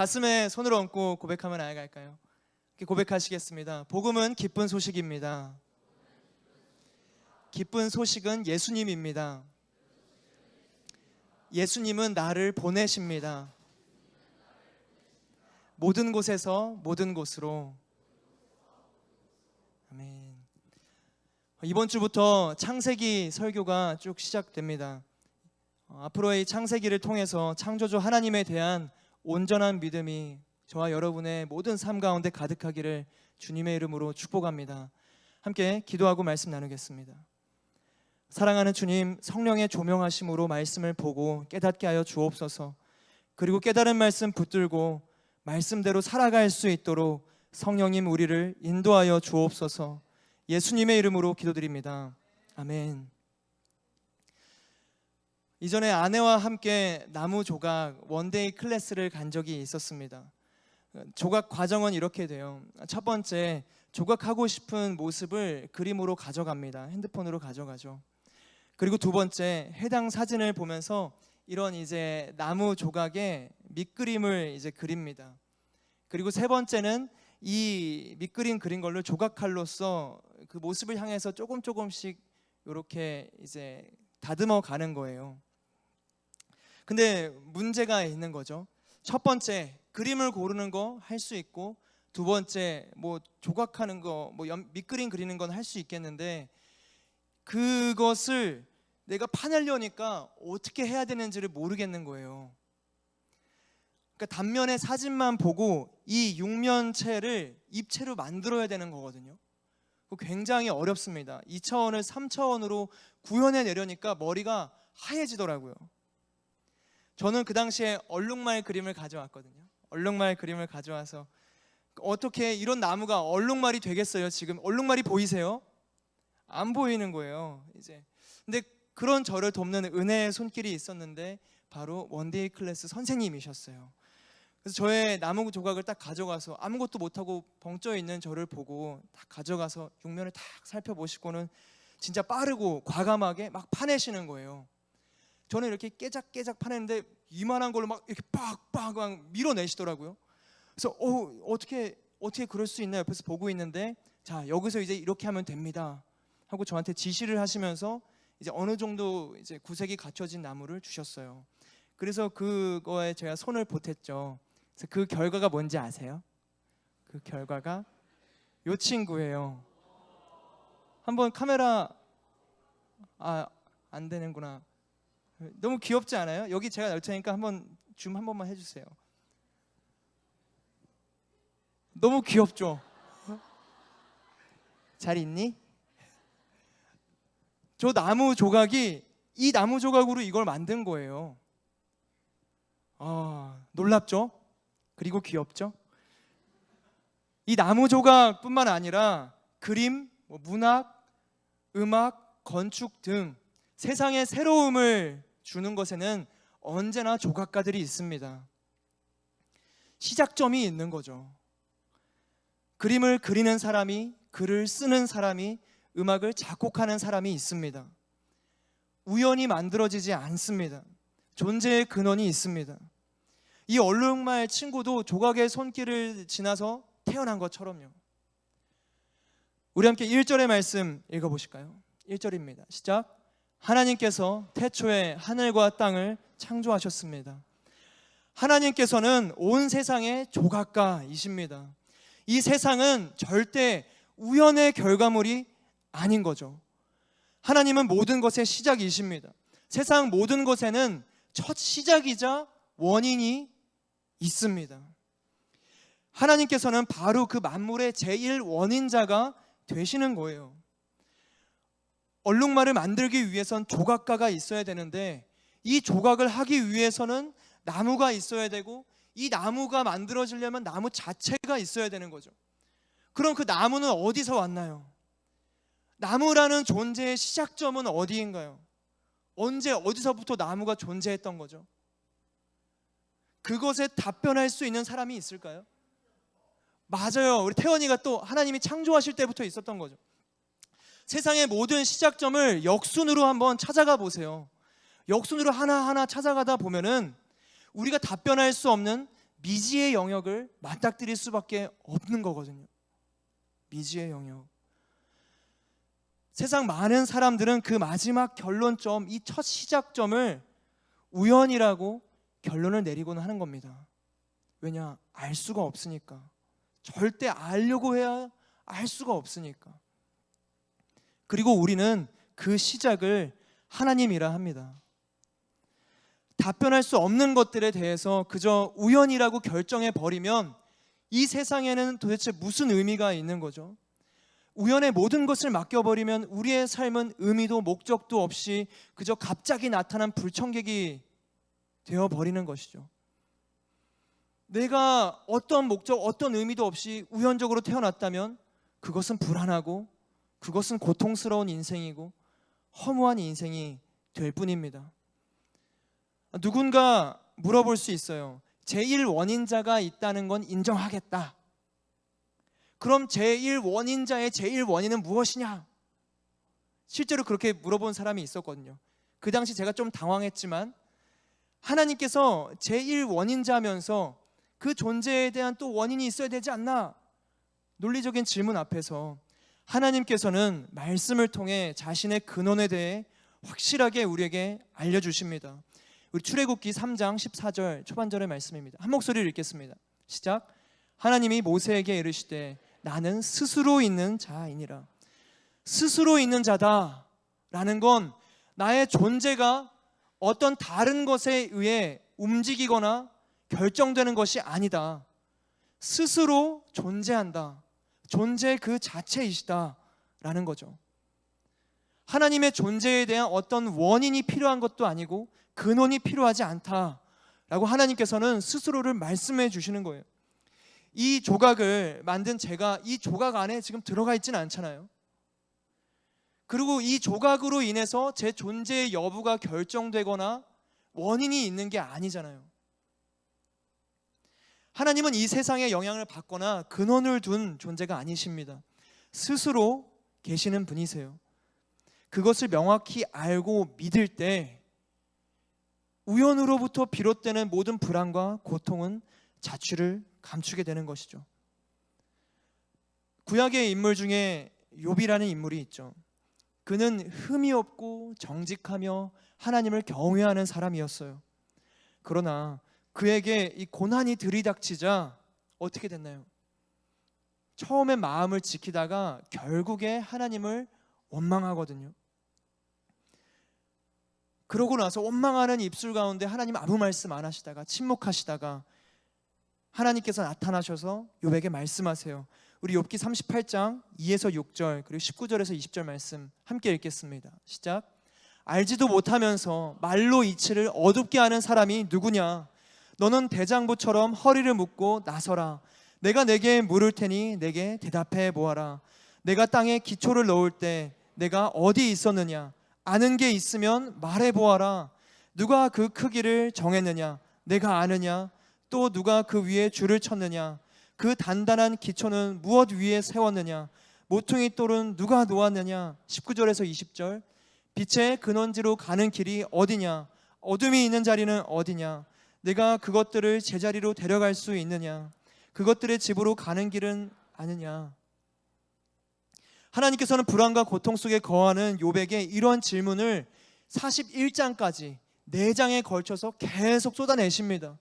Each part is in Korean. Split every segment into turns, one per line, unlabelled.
가슴에 손을 얹고 고백하며 나아갈까요? 이렇게 고백하시겠습니다. 복음은 기쁜 소식입니다. 기쁜 소식은 예수님입니다. 예수님은 나를 보내십니다. 모든 곳에서 모든 곳으로. 아멘. 이번 주부터 창세기 설교가 쭉 시작됩니다. 앞으로의 창세기를 통해서 창조주 하나님에 대한 온전한 믿음이 저와 여러분의 모든 삶 가운데 가득하기를 주님의 이름으로 축복합니다. 함께 기도하고 말씀 나누겠습니다. 사랑하는 주님, 성령의 조명하심으로 말씀을 보고 깨닫게 하여 주옵소서. 그리고 깨달은 말씀 붙들고 말씀대로 살아갈 수 있도록 성령님 우리를 인도하여 주옵소서. 예수님의 이름으로 기도드립니다. 아멘. 이전에 아내와 함께 나무 조각 원데이 클래스를 간 적이 있었습니다. 조각 과정은 이렇게 돼요. 첫 번째, 조각하고 싶은 모습을 그림으로 가져갑니다. 핸드폰으로 가져가죠. 그리고 두 번째, 해당 사진을 보면서 이런 이제 나무 조각에 밑그림을 이제 그립니다. 그리고 세 번째는 이 밑그림 그린 걸로 조각칼로서 그 모습을 향해서 조금씩 이렇게 이제 다듬어 가는 거예요. 근데 문제가 있는 거죠. 첫 번째, 그림을 고르는 거 할 수 있고, 두 번째, 뭐 조각하는 거, 뭐 밑그림 그리는 건 할 수 있겠는데, 그것을 내가 파내려니까 어떻게 해야 되는지를 모르겠는 거예요. 그러니까 단면의 사진만 보고 이 육면체를 입체로 만들어야 되는 거거든요. 굉장히 어렵습니다. 2차원을 3차원으로 구현해 내려니까 머리가 하얘지더라고요. 저는 그 당시에 얼룩말 그림을 가져왔거든요. 얼룩말 그림을 가져와서 어떻게 이런 나무가 얼룩말이 되겠어요? 지금 얼룩말이 보이세요? 안 보이는 거예요. 이제 근데 그런 저를 돕는 은혜의 손길이 있었는데 바로 원데이 클래스 선생님이셨어요. 그래서 저의 나무 조각을 딱 가져가서 아무것도 못하고 벙쪄 있는 저를 보고 딱 가져가서 육면을 딱 살펴보시고는 진짜 빠르고 과감하게 막 파내시는 거예요. 저는 이렇게 깨작깨작 파냈는데 이만한 걸로 막 이렇게 빡빡 막 밀어내시더라고요. 그래서 어떻게 그럴 수 있나 옆에서 보고 있는데, 자, 여기서 이제 이렇게 하면 됩니다 하고 저한테 지시를 하시면서 이제 어느 정도 이제 구색이 갖춰진 나무를 주셨어요. 그래서 그거에 제가 손을 보탰죠. 그래서 그 결과가 뭔지 아세요? 그 결과가 이 친구예요. 한번 카메라 안 되는구나. 너무 귀엽지 않아요? 여기 제가 넣을 테니까 한번 줌 한 번만 해주세요. 너무 귀엽죠? 잘 있니? 저 나무 조각이 이 나무 조각으로 이걸 만든 거예요. 놀랍죠? 그리고 귀엽죠? 이 나무 조각뿐만 아니라 그림, 문학, 음악, 건축 등 세상의 새로움을 주는 것에는 언제나 조각가들이 있습니다. 시작점이 있는 거죠. 그림을 그리는 사람이, 글을 쓰는 사람이, 음악을 작곡하는 사람이 있습니다. 우연히 만들어지지 않습니다. 존재의 근원이 있습니다. 이 얼룩말 친구도 조각의 손길을 지나서 태어난 것처럼요. 우리 함께 1절의 말씀 읽어보실까요? 1절입니다. 시작. 하나님께서 태초에 하늘과 땅을 창조하셨습니다. 하나님께서는 온 세상의 조각가이십니다. 이 세상은 절대 우연의 결과물이 아닌 거죠. 하나님은 모든 것의 시작이십니다. 세상 모든 것에는 첫 시작이자 원인이 있습니다. 하나님께서는 바로 그 만물의 제일 원인자가 되시는 거예요. 얼룩말을 만들기 위해선 조각가가 있어야 되는데, 이 조각을 하기 위해서는 나무가 있어야 되고, 이 나무가 만들어지려면 나무 자체가 있어야 되는 거죠. 그럼 그 나무는 어디서 왔나요? 나무라는 존재의 시작점은 어디인가요? 언제 어디서부터 나무가 존재했던 거죠? 그것에 답변할 수 있는 사람이 있을까요? 맞아요. 우리 태원이가 또 하나님이 창조하실 때부터 있었던 거죠. 세상의 모든 시작점을 역순으로 한번 찾아가 보세요. 역순으로 하나하나 찾아가다 보면은 우리가 답변할 수 없는 미지의 영역을 맞닥뜨릴 수밖에 없는 거거든요. 미지의 영역. 세상 많은 사람들은 그 마지막 결론점, 이 첫 시작점을 우연이라고 결론을 내리고는 하는 겁니다. 왜냐? 알 수가 없으니까. 절대 알려고 해야 알 수가 없으니까. 그리고 우리는 그 시작을 하나님이라 합니다. 답변할 수 없는 것들에 대해서 그저 우연이라고 결정해 버리면 이 세상에는 도대체 무슨 의미가 있는 거죠? 우연의 모든 것을 맡겨버리면 우리의 삶은 의미도 목적도 없이 그저 갑자기 나타난 불청객이 되어버리는 것이죠. 내가 어떤 목적, 어떤 의미도 없이 우연적으로 태어났다면 그것은 불안하고 그것은 고통스러운 인생이고 허무한 인생이 될 뿐입니다. 누군가 물어볼 수 있어요. 제1원인자가 있다는 건 인정하겠다. 그럼 제1원인자의 제1원인은 무엇이냐? 실제로 그렇게 물어본 사람이 있었거든요. 그 당시 제가 좀 당황했지만 하나님께서 제1원인자면서 그 존재에 대한 또 원인이 있어야 되지 않나? 논리적인 질문 앞에서 하나님께서는 말씀을 통해 자신의 근원에 대해 확실하게 우리에게 알려주십니다. 우리 출애굽기 3장 14절 초반절의 말씀입니다. 한 목소리를 읽겠습니다. 시작. 하나님이 모세에게 이르시되 나는 스스로 있는 자이니라. 스스로 있는 자다라는 건 나의 존재가 어떤 다른 것에 의해 움직이거나 결정되는 것이 아니다. 스스로 존재한다. 존재 그 자체이시다 라는 거죠. 하나님의 존재에 대한 어떤 원인이 필요한 것도 아니고 근원이 필요하지 않다라고 하나님께서는 스스로를 말씀해 주시는 거예요. 이 조각을 만든 제가 이 조각 안에 지금 들어가 있지는 않잖아요. 그리고 이 조각으로 인해서 제 존재의 여부가 결정되거나 원인이 있는 게 아니잖아요. 하나님은 이 세상에 영향을 받거나 근원을 둔 존재가 아니십니다. 스스로 계시는 분이세요. 그것을 명확히 알고 믿을 때 우연으로부터 비롯되는 모든 불안과 고통은 자취를 감추게 되는 것이죠. 구약의 인물 중에 욥이라는 인물이 있죠. 그는 흠이 없고 정직하며 하나님을 경외하는 사람이었어요. 그러나 그에게 이 고난이 들이닥치자 어떻게 됐나요? 처음에 마음을 지키다가 결국에 하나님을 원망하거든요. 그러고 나서 원망하는 입술 가운데 하나님 아무 말씀 안 하시다가 침묵하시다가 하나님께서 나타나셔서 욥에게 말씀하세요. 우리 욥기 38장 2에서 6절 그리고 19절에서 20절 말씀 함께 읽겠습니다. 시작. 알지도 못하면서 말로 이치를 어둡게 하는 사람이 누구냐? 너는 대장부처럼 허리를 묶고 나서라. 내가 내게 물을 테니 내게 대답해 보아라. 내가 땅에 기초를 넣을 때 내가 어디 있었느냐? 아는 게 있으면 말해 보아라. 누가 그 크기를 정했느냐? 내가 아느냐? 또 누가 그 위에 줄을 쳤느냐? 그 단단한 기초는 무엇 위에 세웠느냐? 모퉁이 돌은 누가 놓았느냐? 19절에서 20절. 빛의 근원지로 가는 길이 어디냐? 어둠이 있는 자리는 어디냐? 내가 그것들을 제자리로 데려갈 수 있느냐? 그것들의 집으로 가는 길은 아느냐? 하나님께서는 불안과 고통 속에 거하는 욥에게 이런 질문을 41장까지 4장에 걸쳐서 계속 쏟아내십니다.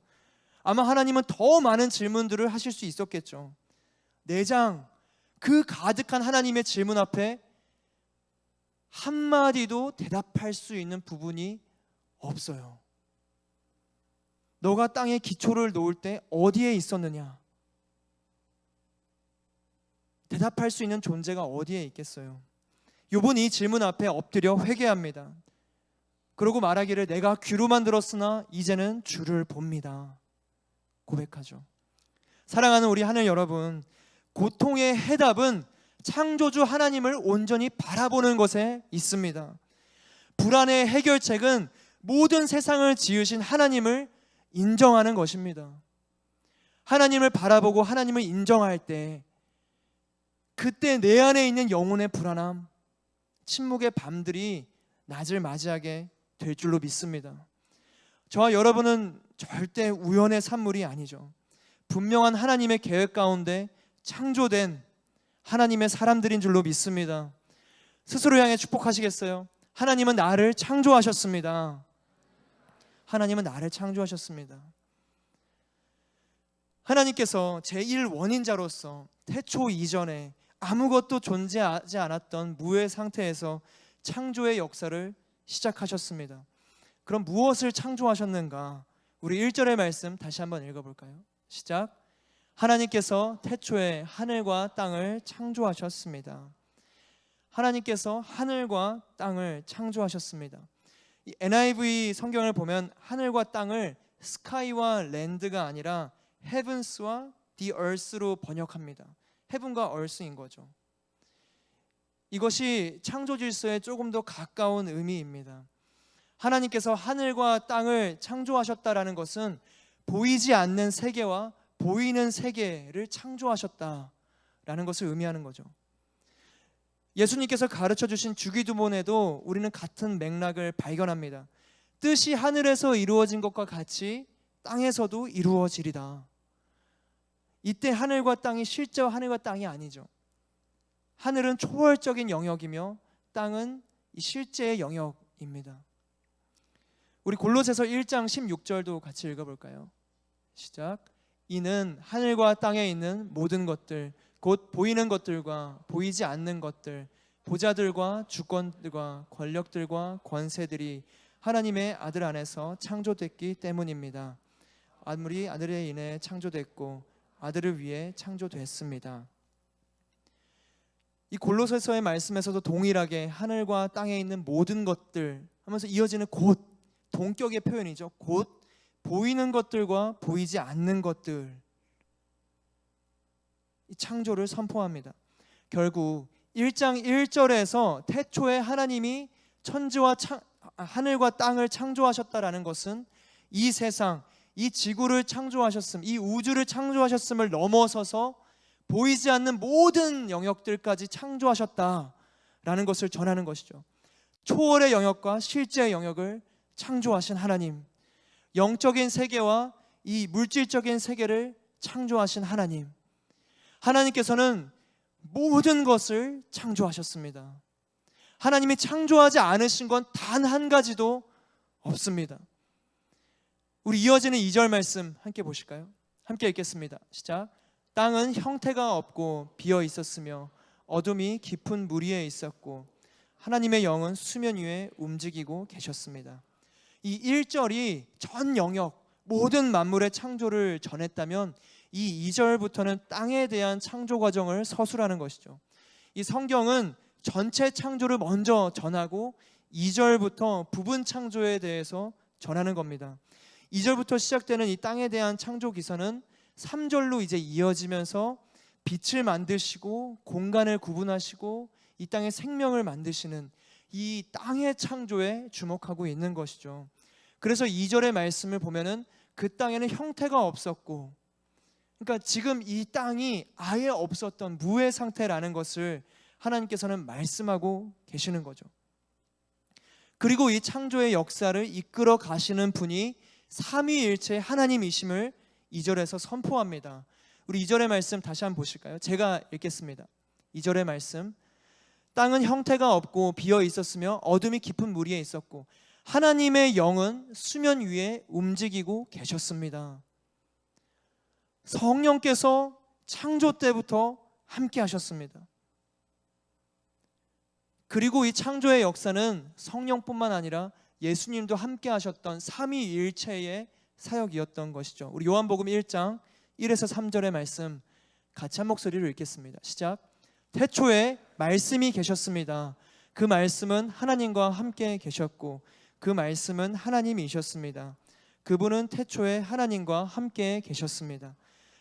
아마 하나님은 더 많은 질문들을 하실 수 있었겠죠. 4장 그 가득한 하나님의 질문 앞에 한마디도 대답할 수 있는 부분이 없어요. 너가 땅에 기초를 놓을 때 어디에 있었느냐? 대답할 수 있는 존재가 어디에 있겠어요? 욥은 이 질문 앞에 엎드려 회개합니다. 그러고 말하기를 내가 귀로만 들었으나 이제는 주를 봅니다. 고백하죠. 사랑하는 우리 하늘 여러분, 고통의 해답은 창조주 하나님을 온전히 바라보는 것에 있습니다. 불안의 해결책은 모든 세상을 지으신 하나님을 인정하는 것입니다. 하나님을 바라보고 하나님을 인정할 때 그때 내 안에 있는 영혼의 불안함, 침묵의 밤들이 낮을 맞이하게 될 줄로 믿습니다. 저와 여러분은 절대 우연의 산물이 아니죠. 분명한 하나님의 계획 가운데 창조된 하나님의 사람들인 줄로 믿습니다. 스스로 향해 축복하시겠어요? 하나님은 나를 창조하셨습니다. 하나님은 나를 창조하셨습니다. 하나님께서 제1원인자로서 태초 이전에 아무것도 존재하지 않았던 무의 상태에서 창조의 역사를 시작하셨습니다. 그럼 무엇을 창조하셨는가? 우리 1절의 말씀 다시 한번 읽어볼까요? 시작. 하나님께서 태초에 하늘과 땅을 창조하셨습니다. 하나님께서 하늘과 땅을 창조하셨습니다. 이 NIV 성경을 보면 하늘과 땅을 sky와 land가 아니라 heavens와 the earth로 번역합니다. heaven과 earth인 거죠. 이것이 창조 질서에 조금 더 가까운 의미입니다. 하나님께서 하늘과 땅을 창조하셨다라는 것은 보이지 않는 세계와 보이는 세계를 창조하셨다라는 것을 의미하는 거죠. 예수님께서 가르쳐 주신 주기도문에도 우리는 같은 맥락을 발견합니다. 뜻이 하늘에서 이루어진 것과 같이 땅에서도 이루어지리다. 이때 하늘과 땅이 실제와 하늘과 땅이 아니죠. 하늘은 초월적인 영역이며 땅은 이 실제의 영역입니다. 우리 골로새서 1장 16절도 같이 읽어볼까요? 시작. 이는 하늘과 땅에 있는 모든 것들 곧 보이는 것들과 보이지 않는 것들 보좌들과 주권들과 권력들과 권세들이 하나님의 아들 안에서 창조됐기 때문입니다. 아무리 아들에 인해 창조됐고 아들을 위해 창조됐습니다. 이 골로새서의 말씀에서도 동일하게 하늘과 땅에 있는 모든 것들 하면서 이어지는 곧 동격의 표현이죠. 곧 보이는 것들과 보이지 않는 것들 이 창조를 선포합니다. 결국 1장 1절에서 태초에 하나님이 천지와 하늘과 땅을 창조하셨다라는 것은 이 세상, 이 지구를 창조하셨음, 이 우주를 창조하셨음을 넘어서서 보이지 않는 모든 영역들까지 창조하셨다라는 것을 전하는 것이죠. 초월의 영역과 실제의 영역을 창조하신 하나님, 영적인 세계와 이 물질적인 세계를 창조하신 하나님, 하나님께서는 모든 것을 창조하셨습니다. 하나님이 창조하지 않으신 건 단 한 가지도 없습니다. 우리 이어지는 2절 말씀 함께 보실까요? 함께 읽겠습니다. 시작. 땅은 형태가 없고 비어 있었으며 어둠이 깊은 물 위에 있었고 하나님의 영은 수면 위에 움직이고 계셨습니다. 이 1절이 전 영역 모든 만물의 창조를 전했다면 이 2절부터는 땅에 대한 창조 과정을 서술하는 것이죠. 이 성경은 전체 창조를 먼저 전하고 2절부터 부분 창조에 대해서 전하는 겁니다. 2절부터 시작되는 이 땅에 대한 창조 기사는 3절로 이제 이어지면서 빛을 만드시고 공간을 구분하시고 이 땅에 생명을 만드시는 이 땅의 창조에 주목하고 있는 것이죠. 그래서 2절의 말씀을 보면은 그 땅에는 형태가 없었고, 그러니까 지금 이 땅이 아예 없었던 무의 상태라는 것을 하나님께서는 말씀하고 계시는 거죠. 그리고 이 창조의 역사를 이끌어 가시는 분이 삼위일체 하나님이심을 2절에서 선포합니다. 우리 2절의 말씀 다시 한번 보실까요? 제가 읽겠습니다. 2절의 말씀. 땅은 형태가 없고 비어 있었으며 어둠이 깊은 물 위에 있었고 하나님의 영은 수면 위에 움직이고 계셨습니다. 성령께서 창조 때부터 함께 하셨습니다. 그리고 이 창조의 역사는 성령뿐만 아니라 예수님도 함께 하셨던 삼위일체의 사역이었던 것이죠. 우리 요한복음 1장 1에서 3절의 말씀 같이 한 목소리로 읽겠습니다. 시작. 태초에 말씀이 계셨습니다. 그 말씀은 하나님과 함께 계셨고 그 말씀은 하나님이셨습니다. 그분은 태초에 하나님과 함께 계셨습니다.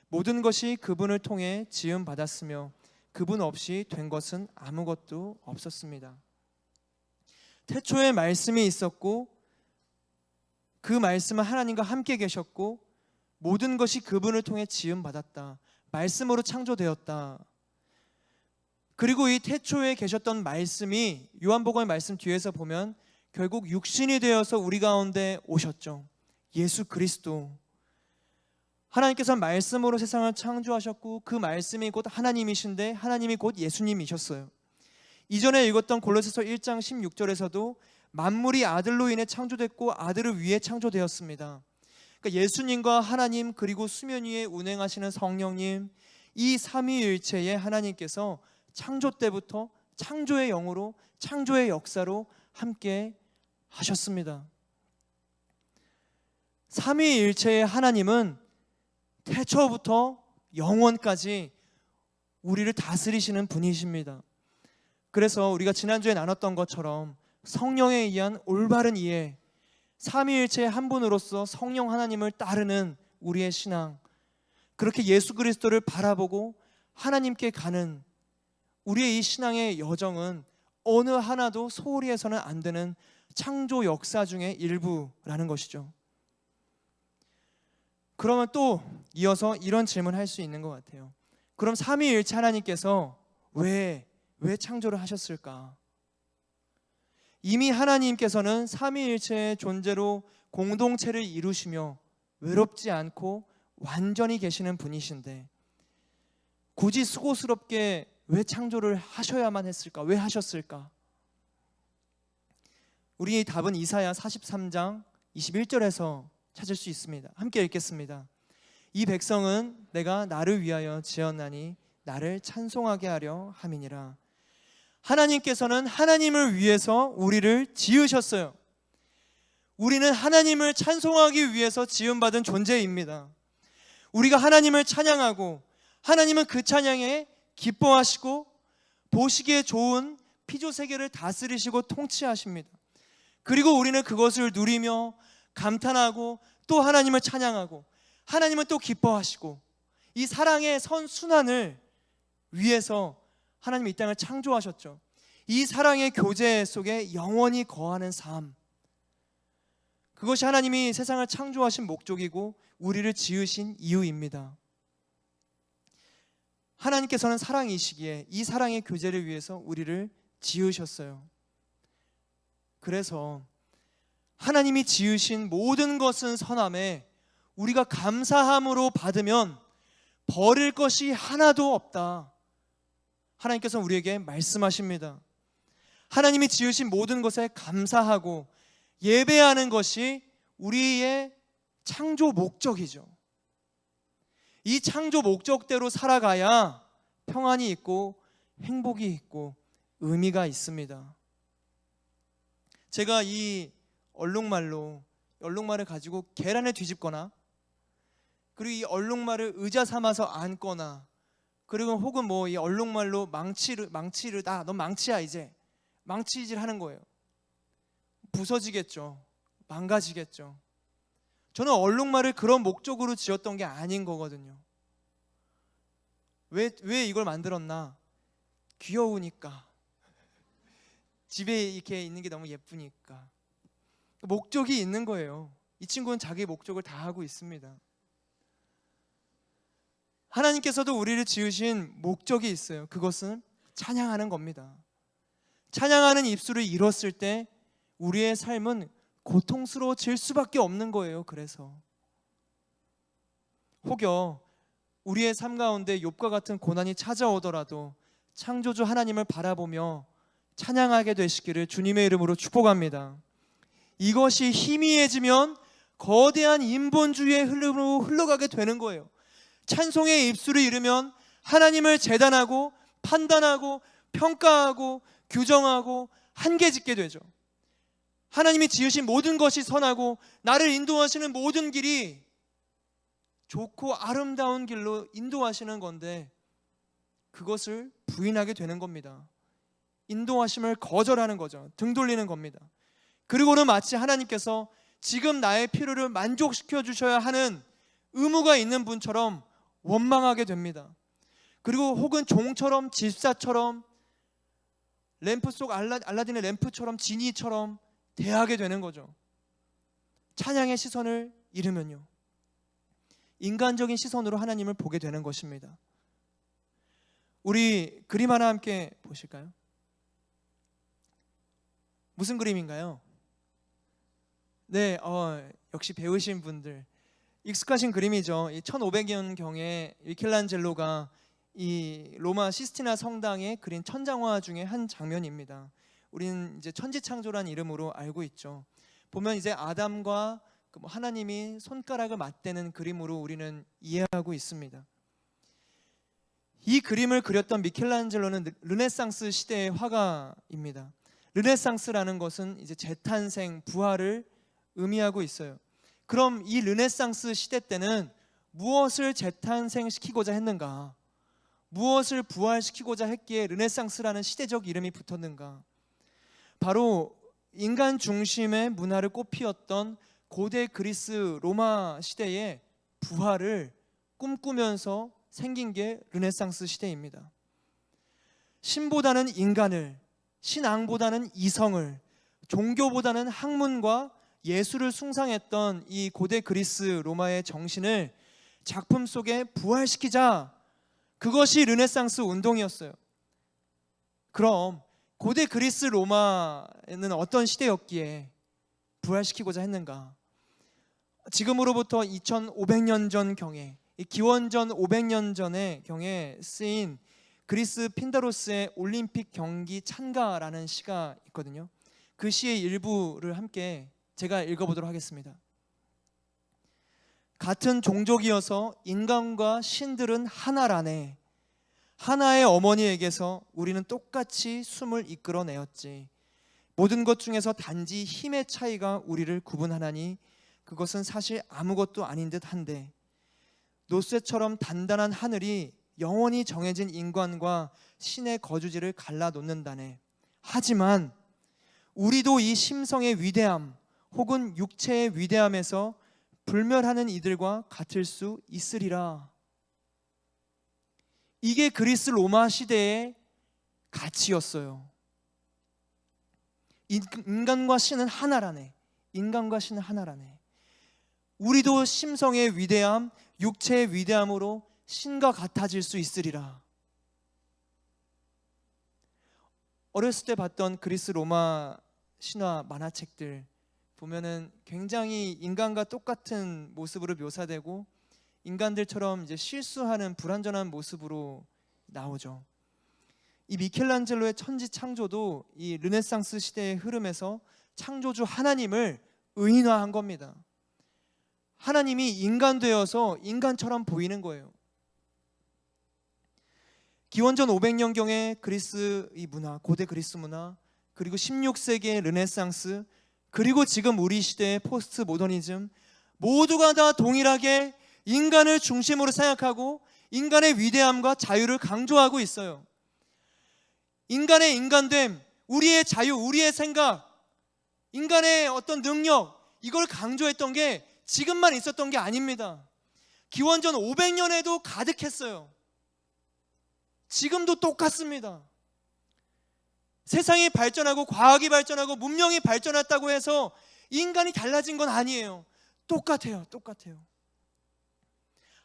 모든 것이 그분을 통해 지음 받았으며 그분 없이 된 것은 아무것도 없었습니다. 태초에 말씀이 있었고 그 말씀은 하나님과 함께 계셨고 모든 것이 그분을 통해 지음 받았다. 말씀으로 창조되었다. 그리고 이 태초에 계셨던 말씀이 요한복음의 말씀 뒤에서 보면 결국 육신이 되어서 우리 가운데 오셨죠. 예수 그리스도. 하나님께서는 말씀으로 세상을 창조하셨고 그 말씀이 곧 하나님이신데 하나님이 곧 예수님이셨어요. 이전에 읽었던 골로새서 1장 16절에서도 만물이 아들로 인해 창조됐고 아들을 위해 창조되었습니다. 그러니까 예수님과 하나님 그리고 수면 위에 운행하시는 성령님, 이 삼위일체의 하나님께서 창조 때부터 창조의 영으로 창조의 역사로 함께 하셨습니다. 삼위일체의 하나님은 태초부터 영원까지 우리를 다스리시는 분이십니다. 그래서 우리가 지난주에 나눴던 것처럼 성령에 의한 올바른 이해, 삼위일체의 한 분으로서 성령 하나님을 따르는 우리의 신앙, 그렇게 예수 그리스도를 바라보고 하나님께 가는 우리의 이 신앙의 여정은 어느 하나도 소홀히 해서는 안 되는 창조 역사 중의 일부라는 것이죠. 그러면 또 이어서 이런 질문을 할 수 있는 것 같아요. 그럼 삼위일체 하나님께서 왜 창조를 하셨을까? 이미 하나님께서는 삼위일체의 존재로 공동체를 이루시며 외롭지 않고 완전히 계시는 분이신데 굳이 수고스럽게 왜 창조를 하셔야만 했을까? 왜 하셨을까? 우리의 답은 이사야 43장 21절에서 찾을 수 있습니다. 함께 읽겠습니다. 이 백성은 내가 나를 위하여 지었나니 나를 찬송하게 하려 함이니라. 하나님께서는 하나님을 위해서 우리를 지으셨어요. 우리는 하나님을 찬송하기 위해서 지음받은 존재입니다. 우리가 하나님을 찬양하고 하나님은 그 찬양에 기뻐하시고 보시기에 좋은 피조세계를 다스리시고 통치하십니다. 그리고 우리는 그것을 누리며 감탄하고 또 하나님을 찬양하고 하나님은 또 기뻐하시고 이 사랑의 선순환을 위해서 하나님이 이 땅을 창조하셨죠. 이 사랑의 교제 속에 영원히 거하는 삶, 그것이 하나님이 세상을 창조하신 목적이고 우리를 지으신 이유입니다. 하나님께서는 사랑이시기에 이 사랑의 교제를 위해서 우리를 지으셨어요. 그래서 하나님이 지으신 모든 것은 선함에 우리가 감사함으로 받으면 버릴 것이 하나도 없다. 하나님께서 우리에게 말씀하십니다. 하나님이 지으신 모든 것에 감사하고 예배하는 것이 우리의 창조 목적이죠. 이 창조 목적대로 살아가야 평안이 있고 행복이 있고 의미가 있습니다. 제가 이 얼룩말을 가지고 계란을 뒤집거나 그리고 이 얼룩말을 의자 삼아서 앉거나 그리고 혹은 뭐 이 얼룩말로 망치를 넌 망치야 이제 망치질 하는 거예요. 부서지겠죠. 망가지겠죠. 저는 얼룩말을 그런 목적으로 지었던 게 아닌 거거든요. 왜 이걸 만들었나? 귀여우니까. 집에 이렇게 있는 게 너무 예쁘니까. 목적이 있는 거예요. 이 친구는 자기 목적을 다 하고 있습니다. 하나님께서도 우리를 지으신 목적이 있어요. 그것은 찬양하는 겁니다. 찬양하는 입술을 잃었을 때 우리의 삶은 고통스러워질 수밖에 없는 거예요. 그래서 혹여 우리의 삶 가운데 욥과 같은 고난이 찾아오더라도 창조주 하나님을 바라보며 찬양하게 되시기를 주님의 이름으로 축복합니다. 이것이 희미해지면 거대한 인본주의의 흐름으로 흘러가게 되는 거예요. 찬송의 입술을 잃으면 하나님을 재단하고 판단하고 평가하고 규정하고 한계짓게 되죠. 하나님이 지으신 모든 것이 선하고 나를 인도하시는 모든 길이 좋고 아름다운 길로 인도하시는 건데 그것을 부인하게 되는 겁니다. 인도하심을 거절하는 거죠. 등 돌리는 겁니다. 그리고는 마치 하나님께서 지금 나의 필요를 만족시켜 주셔야 하는 의무가 있는 분처럼 원망하게 됩니다. 그리고 혹은 종처럼 집사처럼 램프 속 알라딘의 램프처럼 지니처럼 대하게 되는 거죠. 찬양의 시선을 잃으면요, 인간적인 시선으로 하나님을 보게 되는 것입니다. 우리 그림 하나 함께 보실까요? 무슨 그림인가요? 네, 역시 배우신 분들. 익숙하신 그림이죠. 이 1500년경에 미켈란젤로가 이 로마 시스티나 성당에 그린 천장화 중에 한 장면입니다. 우리는 이제 천지창조란 이름으로 알고 있죠. 보면 이제 아담과 하나님이 손가락을 맞대는 그림으로 우리는 이해하고 있습니다. 이 그림을 그렸던 미켈란젤로는 르네상스 시대의 화가입니다. 르네상스라는 것은 이제 재탄생, 부활을 의미하고 있어요. 그럼 이 르네상스 시대 때는 무엇을 재탄생시키고자 했는가? 무엇을 부활시키고자 했기에 르네상스라는 시대적 이름이 붙었는가? 바로 인간 중심의 문화를 꽃피웠던 고대 그리스 로마 시대의 부활을 꿈꾸면서 생긴 게 르네상스 시대입니다. 신보다는 인간을, 신앙보다는 이성을, 종교보다는 학문과 예술을 숭상했던 이 고대 그리스 로마의 정신을 작품 속에 부활시키자. 그것이 르네상스 운동이었어요. 그럼 고대 그리스 로마는 어떤 시대였기에 부활시키고자 했는가? 지금으로부터 2500년 전 경에, 기원전 500년 전의 경에 쓰인 그리스 핀다로스의 올림픽 경기 찬가라는 시가 있거든요. 그 시의 일부를 함께 제가 읽어보도록 하겠습니다. 같은 종족이어서 인간과 신들은 하나라네. 하나의 어머니에게서 우리는 똑같이 숨을 이끌어내었지. 모든 것 중에서 단지 힘의 차이가 우리를 구분하나니 그것은 사실 아무것도 아닌 듯한데, 노쇠처럼 단단한 하늘이 영원히 정해진 인간과 신의 거주지를 갈라놓는다네. 하지만 우리도 이 심성의 위대함 혹은 육체의 위대함에서 불멸하는 이들과 같을 수 있으리라. 이게 그리스 로마 시대의 가치였어요. 인간과 신은 하나라네. 인간과 신은 하나라네. 우리도 심성의 위대함, 육체의 위대함으로 신과 같아질 수 있으리라. 어렸을 때 봤던 그리스 로마 신화 만화책들 보면은 굉장히 인간과 똑같은 모습으로 묘사되고 인간들처럼 이제 실수하는 불완전한 모습으로 나오죠. 이 미켈란젤로의 천지 창조도 이 르네상스 시대의 흐름에서 창조주 하나님을 의인화한 겁니다. 하나님이 인간 되어서 인간처럼 보이는 거예요. 기원전 500년경의 그리스 이 문화, 고대 그리스 문화, 그리고 16세기의 르네상스, 그리고 지금 우리 시대의 포스트 모더니즘, 모두가 다 동일하게 인간을 중심으로 생각하고 인간의 위대함과 자유를 강조하고 있어요. 인간의 인간됨, 우리의 자유, 우리의 생각, 인간의 어떤 능력, 이걸 강조했던 게 지금만 있었던 게 아닙니다. 기원전 500년에도 가득했어요. 지금도 똑같습니다. 세상이 발전하고 과학이 발전하고 문명이 발전했다고 해서 인간이 달라진 건 아니에요. 똑같아요.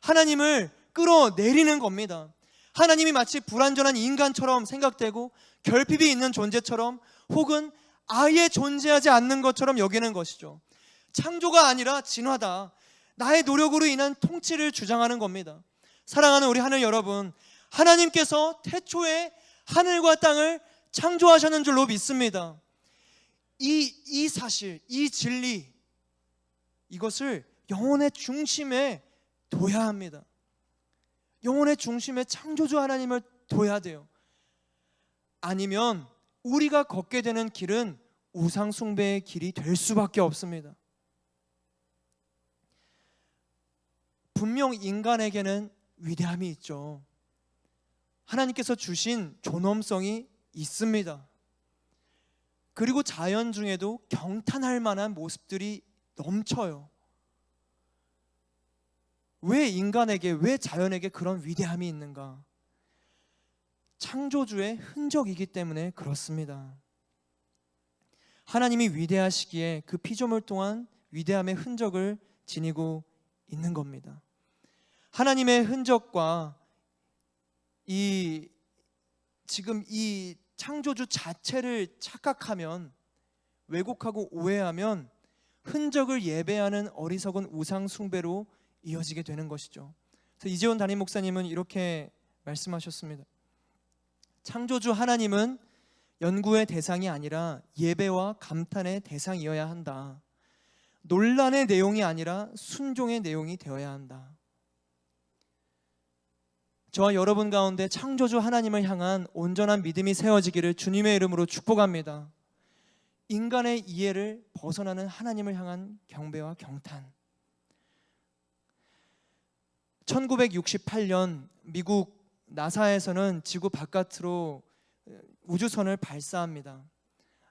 하나님을 끌어내리는 겁니다. 하나님이 마치 불완전한 인간처럼 생각되고 결핍이 있는 존재처럼 혹은 아예 존재하지 않는 것처럼 여기는 것이죠. 창조가 아니라 진화다. 나의 노력으로 인한 통치를 주장하는 겁니다. 사랑하는 우리 하늘 여러분, 하나님께서 태초에 하늘과 땅을 창조하셨는 줄로 믿습니다. 이 사실, 이 진리, 이것을 영혼의 중심에 둬야 합니다. 영혼의 중심에 창조주 하나님을 둬야 돼요. 아니면 우리가 걷게 되는 길은 우상 숭배의 길이 될 수밖에 없습니다. 분명 인간에게는 위대함이 있죠. 하나님께서 주신 존엄성이 있습니다. 그리고 자연 중에도 경탄할 만한 모습들이 넘쳐요. 왜 인간에게, 왜 자연에게 그런 위대함이 있는가? 창조주의 흔적이기 때문에 그렇습니다. 하나님이 위대하시기에 그 피조물 동안 위대함의 흔적을 지니고 있는 겁니다. 하나님의 흔적과 지금 이 창조주 자체를 착각하면, 왜곡하고 오해하면 흔적을 예배하는 어리석은 우상 숭배로 이어지게 되는 것이죠. 그래서 이재원 담임 목사님은 이렇게 말씀하셨습니다. 창조주 하나님은 연구의 대상이 아니라 예배와 감탄의 대상이어야 한다. 논란의 내용이 아니라 순종의 내용이 되어야 한다. 저와 여러분 가운데 창조주 하나님을 향한 온전한 믿음이 세워지기를 주님의 이름으로 축복합니다. 인간의 이해를 벗어나는 하나님을 향한 경배와 경탄. 1968년 미국 나사에서는 지구 바깥으로 우주선을 발사합니다.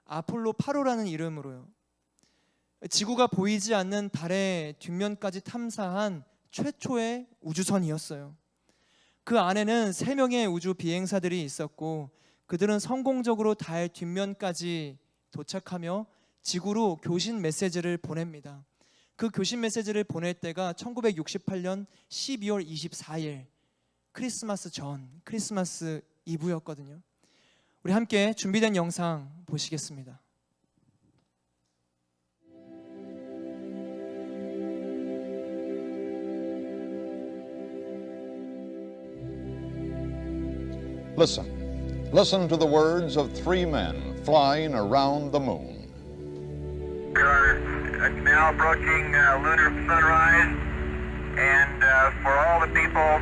아폴로 8호라는 이름으로요. 지구가 보이지 않는 달의 뒷면까지 탐사한 최초의 우주선이었어요. 그 안에는 3명의 우주 비행사들이 있었고 그들은 성공적으로 달 뒷면까지 도착하며 지구로 교신 메시지를 보냅니다. 그 교신 메시지를 보낼 때가 1968년 12월 24일 크리스마스 전, 크리스마스 이브였거든요. 우리 함께 준비된 영상 보시겠습니다.
Listen to the words of 3 men flying around the moon.
We are now approaching lunar sunrise, and for all the people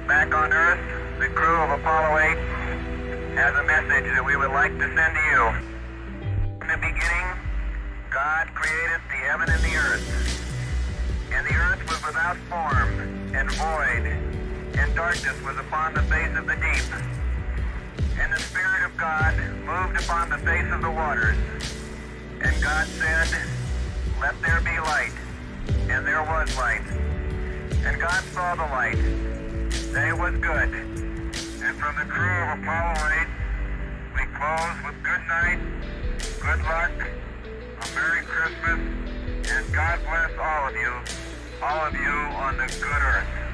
back on Earth, the crew of Apollo 8 has a message that we would like to send to you. In the beginning, God created the heaven and the earth, and the earth was without form and void, and darkness was upon the face of the deep. And the Spirit of God moved upon the face of the waters. And God said, "Let there be light." And there was light. And God saw the light, that it was good. And from the crew of Apollo 8, we close with good night, good luck, a Merry Christmas, and God bless all of you on the good earth.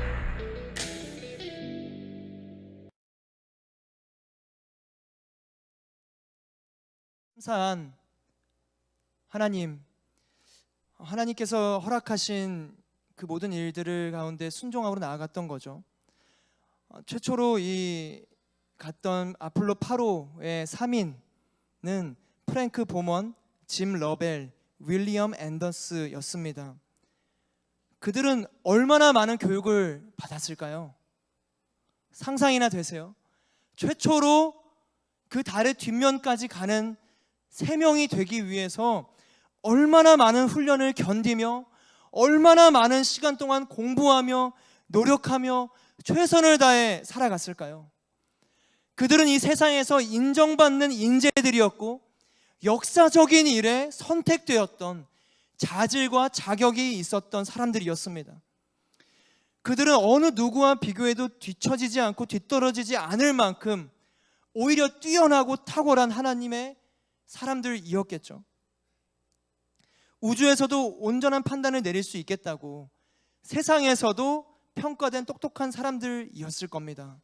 감사한 하나님께서 허락하신 그 모든 일들을 가운데 순종하고 나아갔던 거죠. 최초로 갔던 아폴로 8호의 3인은 프랭크 보먼, 짐 러벨, 윌리엄 앤더스였습니다. 그들은 얼마나 많은 교육을 받았을까요? 상상이나 되세요? 최초로 그 달의 뒷면까지 가는 3명이 되기 위해서 얼마나 많은 훈련을 견디며 얼마나 많은 시간 동안 공부하며 노력하며 최선을 다해 살아갔을까요? 그들은 이 세상에서 인정받는 인재들이었고 역사적인 일에 선택되었던 자질과 자격이 있었던 사람들이었습니다. 그들은 어느 누구와 비교해도 뒤처지지 않고 뒤떨어지지 않을 만큼 오히려 뛰어나고 탁월한 하나님의 사람들이었겠죠. 우주에서도 온전한 판단을 내릴 수 있겠다고 세상에서도 평가된 똑똑한 사람들이었을 겁니다.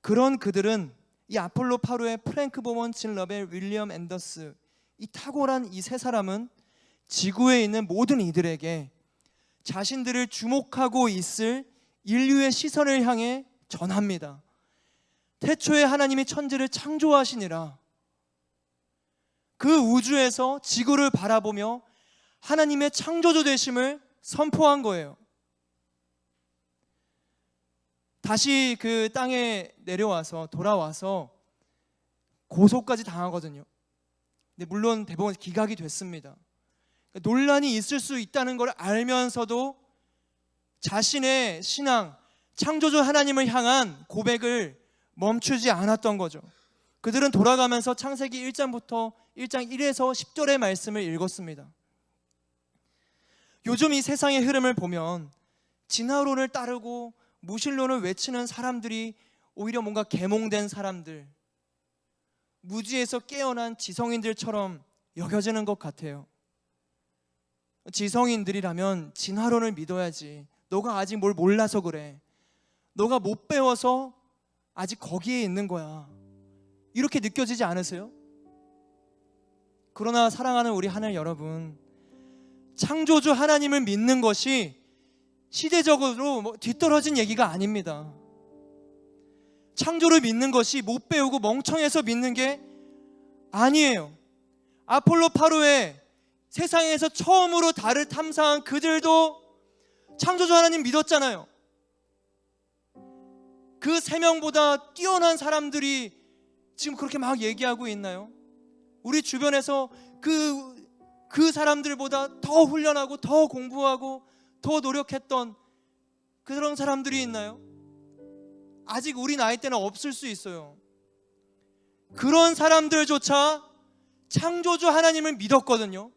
그런 그들은 이 아폴로 8호의 프랭크 보먼, 짐 러벨, 윌리엄 앤더스, 이 탁월한 이 3사람은 지구에 있는 모든 이들에게 자신들을 주목하고 있을 인류의 시선을 향해 전합니다. 태초에 하나님이 천지를 창조하시니라. 그 우주에서 지구를 바라보며 하나님의 창조주 되심을 선포한 거예요. 다시 그 땅에 돌아와서 고소까지 당하거든요. 근데 물론 대법원에서 기각이 됐습니다. 논란이 있을 수 있다는 걸 알면서도 자신의 신앙, 창조주 하나님을 향한 고백을 멈추지 않았던 거죠. 그들은 돌아가면서 창세기 1장부터 1장 1에서 10절의 말씀을 읽었습니다. 요즘 이 세상의 흐름을 보면 진화론을 따르고 무신론을 외치는 사람들이 오히려 뭔가 계몽된 사람들, 무지에서 깨어난 지성인들처럼 여겨지는 것 같아요. 지성인들이라면 진화론을 믿어야지. 너가 아직 뭘 몰라서 그래. 너가 못 배워서 아직 거기에 있는 거야. 이렇게 느껴지지 않으세요? 그러나 사랑하는 우리 하늘 여러분, 창조주 하나님을 믿는 것이 시대적으로 뒤떨어진 얘기가 아닙니다. 창조를 믿는 것이 못 배우고 멍청해서 믿는 게 아니에요. 아폴로 8호에 세상에서 처음으로 달을 탐사한 그들도 창조주 하나님 믿었잖아요. 그 3명보다 뛰어난 사람들이 지금 그렇게 막 얘기하고 있나요? 우리 주변에서 그 사람들보다 더 훈련하고 더 공부하고 더 노력했던 그런 사람들이 있나요? 아직 우리 나이 때는 없을 수 있어요. 그런 사람들조차 창조주 하나님을 믿었거든요.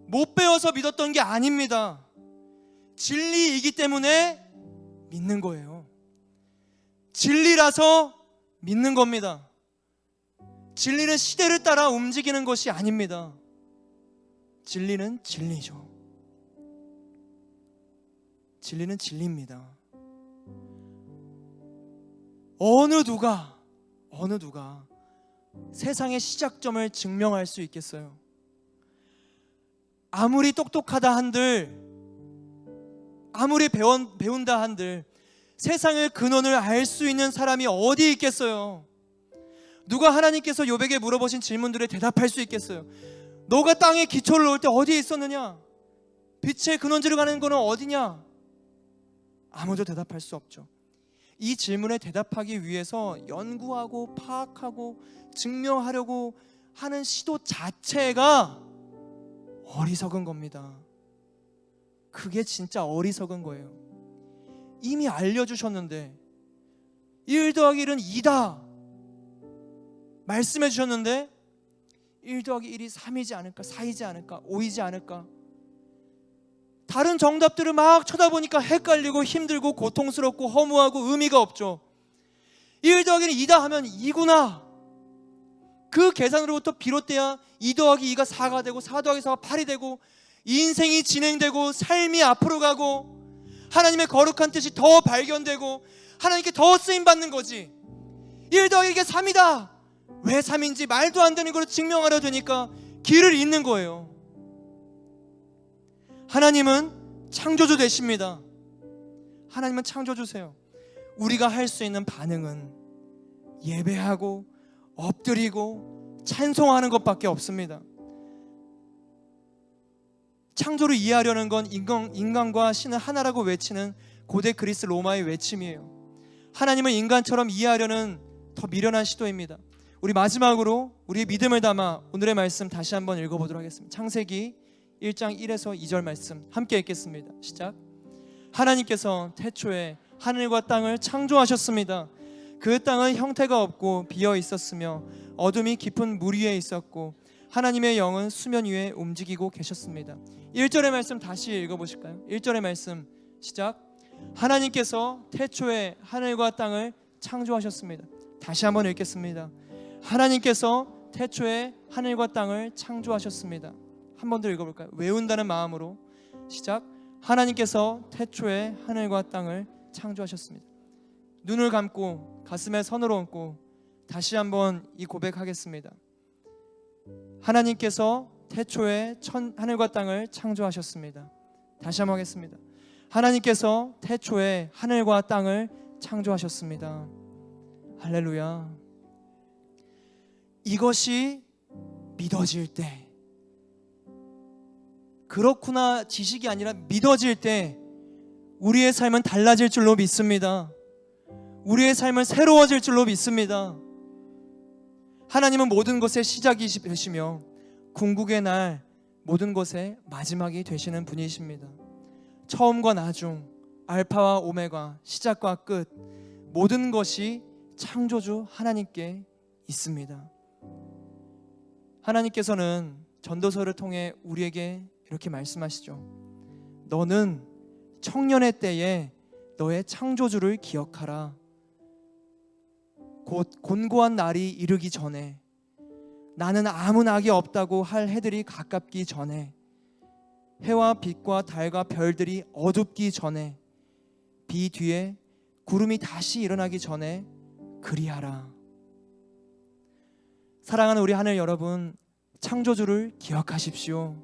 못 배워서 믿었던 게 아닙니다. 진리이기 때문에 믿는 거예요. 진리라서 믿는 겁니다. 진리는 시대를 따라 움직이는 것이 아닙니다. 진리는 진리죠. 진리는 진리입니다. 어느 누가 세상의 시작점을 증명할 수 있겠어요? 아무리 똑똑하다 한들, 아무리 배운다 한들 세상의 근원을 알 수 있는 사람이 어디 있겠어요? 누가 하나님께서 욥에게 물어보신 질문들에 대답할 수 있겠어요? 너가 땅에 기초를 놓을 때 어디에 있었느냐? 빛의 근원지를 가는 거는 어디냐? 아무도 대답할 수 없죠. 이 질문에 대답하기 위해서 연구하고 파악하고 증명하려고 하는 시도 자체가 어리석은 겁니다. 그게 진짜 어리석은 거예요. 이미 알려주셨는데 1 더하기 1은 2다 말씀해 주셨는데 1 더하기 1이 3이지 않을까, 4이지 않을까, 5이지 않을까, 다른 정답들을 막 쳐다보니까 헷갈리고 힘들고 고통스럽고 허무하고 의미가 없죠. 1 더하기는 2다 하면 2구나. 그 계산으로부터 비롯돼야 2 더하기 2가 4가 되고 4 더하기 4가 8이 되고 인생이 진행되고 삶이 앞으로 가고 하나님의 거룩한 뜻이 더 발견되고 하나님께 더 쓰임받는 거지. 1 더하기 1이 3이다. 왜 3인지 말도 안 되는 걸 증명하려 되니까 길을 잇는 거예요. 하나님은 창조주 되십니다. 하나님은 창조주세요. 우리가 할 수 있는 반응은 예배하고 엎드리고 찬송하는 것밖에 없습니다. 창조를 이해하려는 건 인간과 신은 하나라고 외치는 고대 그리스 로마의 외침이에요. 하나님을 인간처럼 이해하려는 더 미련한 시도입니다. 우리 마지막으로 우리의 믿음을 담아 오늘의 말씀 다시 한번 읽어보도록 하겠습니다. 창세기 1장 1에서 2절 말씀 함께 읽겠습니다. 시작. 하나님께서 태초에 하늘과 땅을 창조하셨습니다. 그 땅은 형태가 없고 비어 있었으며 어둠이 깊은 물 위에 있었고 하나님의 영은 수면 위에 움직이고 계셨습니다. 1절의 말씀 다시 읽어보실까요? 1절의 말씀 시작. 하나님께서 태초에 하늘과 땅을 창조하셨습니다. 다시 한번 읽겠습니다. 하나님께서 태초에 하늘과 땅을 창조하셨습니다. 한 번 더 읽어볼까요? 외운다는 마음으로 시작. 하나님께서 태초에 하늘과 땅을 창조하셨습니다. 눈을 감고 가슴에 손을 얹고 다시 한번 이 고백하겠습니다. 하나님께서 태초에 하늘과 땅을 창조하셨습니다. 다시 한번 하겠습니다. 하나님께서 태초에 하늘과 땅을 창조하셨습니다. 할렐루야. 이것이 믿어질 때, 그렇구나 지식이 아니라 믿어질 때 우리의 삶은 달라질 줄로 믿습니다. 우리의 삶은 새로워질 줄로 믿습니다. 하나님은 모든 것의 시작이 되시며 궁극의 날 모든 것의 마지막이 되시는 분이십니다. 처음과 나중, 알파와 오메가, 시작과 끝, 모든 것이 창조주 하나님께 있습니다. 하나님께서는 전도서를 통해 우리에게 이렇게 말씀하시죠. 너는 청년의 때에 너의 창조주를 기억하라. 곧 곤고한 날이 이르기 전에, 나는 아무 낙이 없다고 할 해들이 가깝기 전에, 해와 빛과 달과 별들이 어둡기 전에, 비 뒤에 구름이 다시 일어나기 전에 그리하라. 사랑하는 우리 하늘 여러분, 창조주를 기억하십시오.